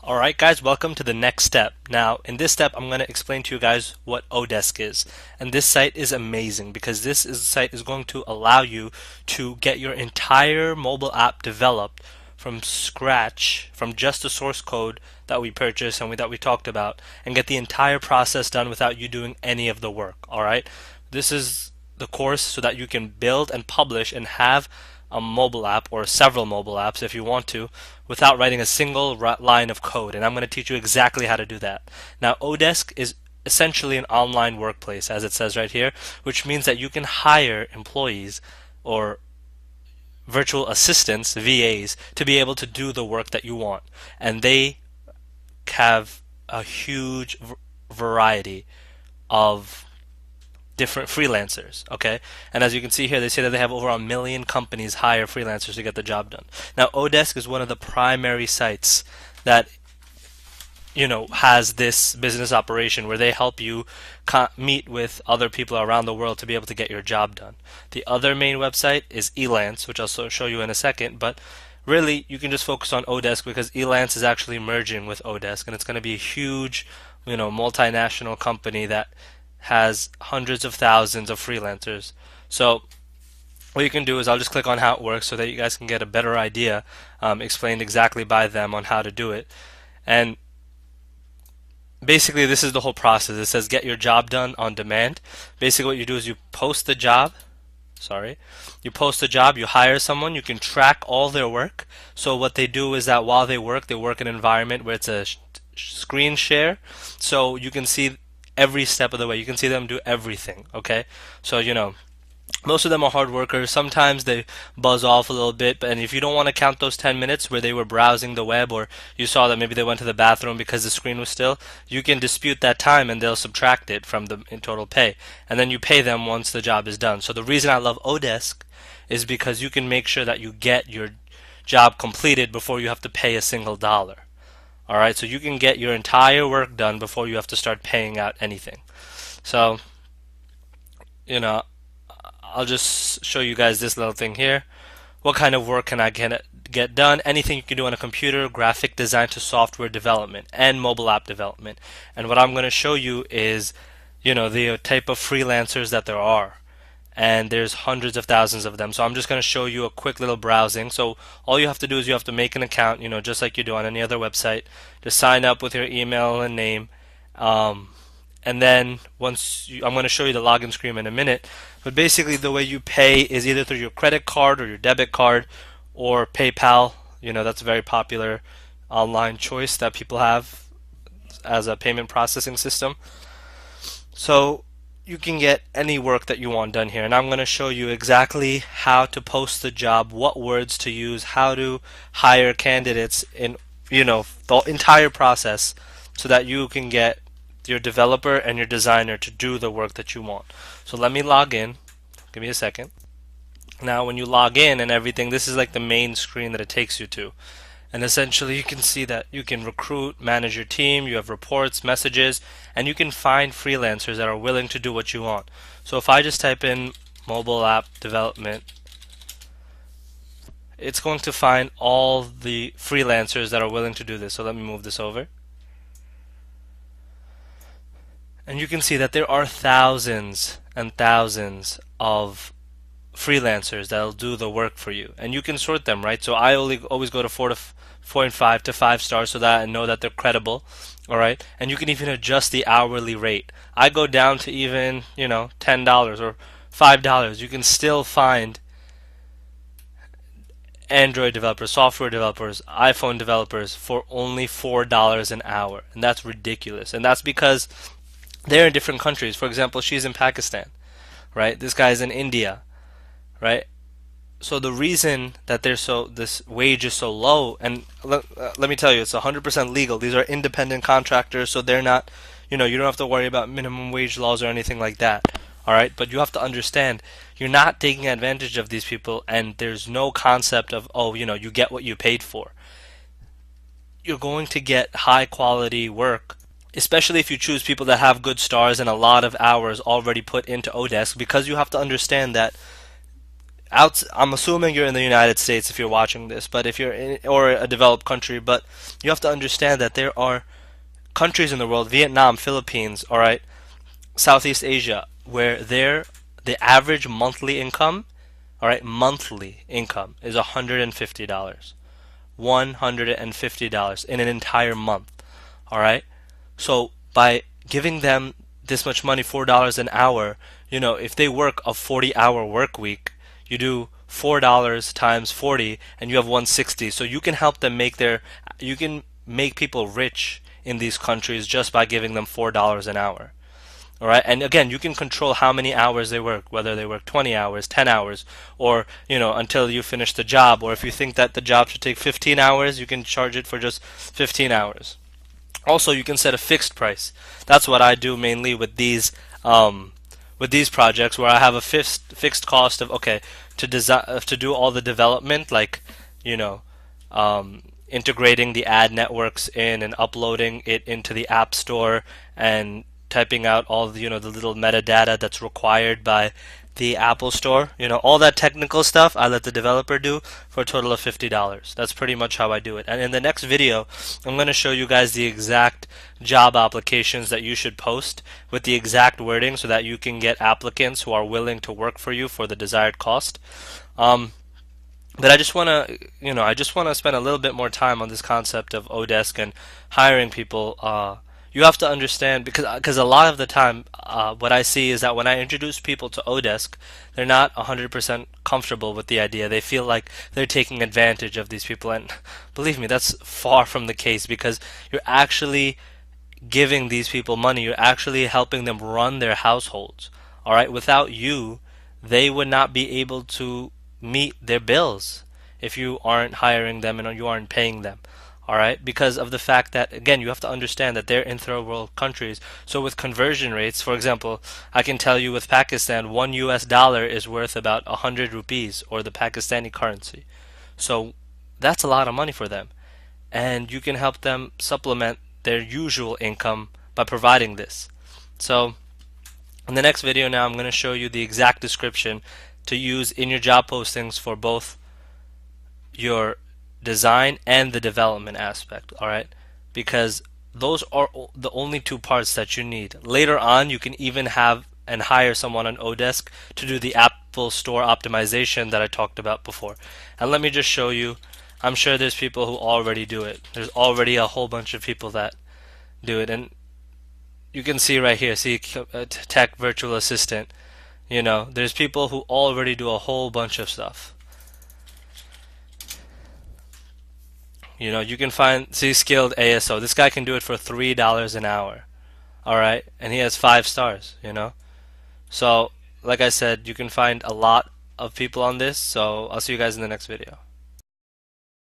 Alright guys, welcome to the next step. Now, in this step, I'm going to explain to you guys what Odesk is. And this site is amazing because site is going to allow you to get your entire mobile app developed from scratch, from just the source code that we purchased and that we talked about, and get the entire process done without you doing any of the work. Alright? This is the course so that you can build and publish and have a mobile app or several mobile apps if you want to without writing a single line of code, and I'm going to teach you exactly how to do that. Now, Odesk is essentially an online workplace, as it says right here, which means that you can hire employees or virtual assistants, VAs, to be able to do the work that you want, and they have a huge variety of different freelancers, okay? And as you can see here, they say that they have over 1 million companies hire freelancers to get the job done. Now, Odesk is one of the primary sites that has this business operation where they help you meet with other people around the world to be able to get your job done. The other main website is Elance, which I'll show you in a second, but really you can just focus on Odesk because Elance is actually merging with Odesk, and it's going to be a huge, multinational company that has hundreds of thousands of freelancers. So what you can do is I'll just click on how it works so that you guys can get a better idea, explained exactly by them on how to do it. And basically this is the whole process. It says get your job done on demand. Basically what you do is you post the job. You post a job, you hire someone, you can track all their work. So what they do is that while they work in an environment where it's a screen share, so you can see every step of the way. You can see them do everything, okay? So, most of them are hard workers. Sometimes they buzz off a little bit, and if you don't want to count those 10 minutes where they were browsing the web, or you saw that maybe they went to the bathroom because the screen was still, you can dispute that time and they'll subtract it from the total pay. And then you pay them once the job is done. So the reason I love Odesk is because you can make sure that you get your job completed before you have to pay a single dollar. Alright, so you can get your entire work done before you have to start paying out anything. So, I'll just show you guys this little thing here. What kind of work can I get done? Anything you can do on a computer, graphic design to software development and mobile app development. And what I'm going to show you is, the type of freelancers that there are. And there's hundreds of thousands of them. So I'm just going to show you a quick little browsing. So all you have to do is you have to make an account, just like you do on any other website. Just sign up with your email and name. And then I'm going to show you the login screen in a minute. But basically the way you pay is either through your credit card or your debit card or PayPal. That's a very popular online choice that people have as a payment processing system. So you can get any work that you want done here, and I'm going to show you exactly how to post the job, what words to use, how to hire candidates in the entire process so that you can get your developer and your designer to do the work that you want. So let me log in. Give me a second. Now when you log in and everything, this is like the main screen that it takes you to. And essentially you can see that you can recruit, manage your team, you have reports, messages, and you can find freelancers that are willing to do what you want. So if I just type in mobile app development, it's going to find all the freelancers that are willing to do this. So let me move this over. And you can see that there are thousands and thousands of freelancers that'll do the work for you, and you can sort them, right? So I always go to 4.5 to 5 stars so that I know that they're credible. All right, and you can even adjust the hourly rate. I go down to even $10 or $5. You can still find Android developers, software developers, iPhone developers for only $4 an hour, and that's ridiculous. And that's because they're in different countries. For example, she's in Pakistan, right? This guy's in India, right? So the reason that this wage is so low, and let me tell you, it's 100% legal. These are independent contractors, so they're not, you don't have to worry about minimum wage laws or anything like that. All right, but you have to understand, you're not taking advantage of these people, and there's no concept of, you get what you paid for. You're going to get high quality work, especially if you choose people that have good stars and a lot of hours already put into Odesk, because you have to understand that I'm assuming you're in the United States if you're watching this, but if you're in, or a developed country, but you have to understand that there are countries in the world, Vietnam, Philippines, all right, Southeast Asia, where the average monthly income, all right, monthly income is $150. $150 in an entire month. All right? So by giving them this much money, $4 an hour, if they work a 40-hour work week, you do $4 times 40 and you have 160. So you can help them you can make people rich in these countries just by giving them $4 an hour. All right, and again, you can control how many hours they work, whether they work 20 hours, 10 hours, or until you finish the job. Or if you think that the job should take 15 hours, you can charge it for just 15 hours. Also, you can set a fixed price. That's what I do mainly with these projects, where I have a fixed cost of, okay, to design, to do all the development, like you know integrating the ad networks in and uploading it into the App Store and typing out all the the little metadata that's required by the Apple Store. All that technical stuff I let the developer do for a total of $50. That's pretty much how I do it. And in the next video, I'm going to show you guys the exact job applications that you should post with the exact wording so that you can get applicants who are willing to work for you for the desired cost. But I just want to spend a little bit more time on this concept of Odesk and hiring people. You have to understand, because a lot of the time what I see is that when I introduce people to Odesk, they're not 100% comfortable with the idea. They feel like they're taking advantage of these people, and believe me, that's far from the case, because you're actually giving these people money. You're actually helping them run their households. All right, without you, they would not be able to meet their bills if you aren't hiring them and you aren't paying them. All right, because of the fact that, again, you have to understand that they're in third world countries. So with conversion rates, for example, I can tell you with Pakistan, $1 is worth about 100 rupees, or the Pakistani currency. So that's a lot of money for them, and you can help them supplement their usual income by providing this. So in the next video now, I'm going to show you the exact description to use in your job postings for both your design and the development aspect. All right, because those are the only two parts that you need. Later on, you can even have and hire someone on Odesk to do the Apple Store optimization that I talked about before. And let me just show you. I'm sure there's people who already do it. There's already a whole bunch of people that do it, and you can see right here, see Tech Virtual Assistant. There's people who already do a whole bunch of stuff. You can see Skilled ASO. This guy can do it for $3 an hour. All right, and he has 5 stars. So like I said, you can find a lot of people on this. So I'll see you guys in the next video.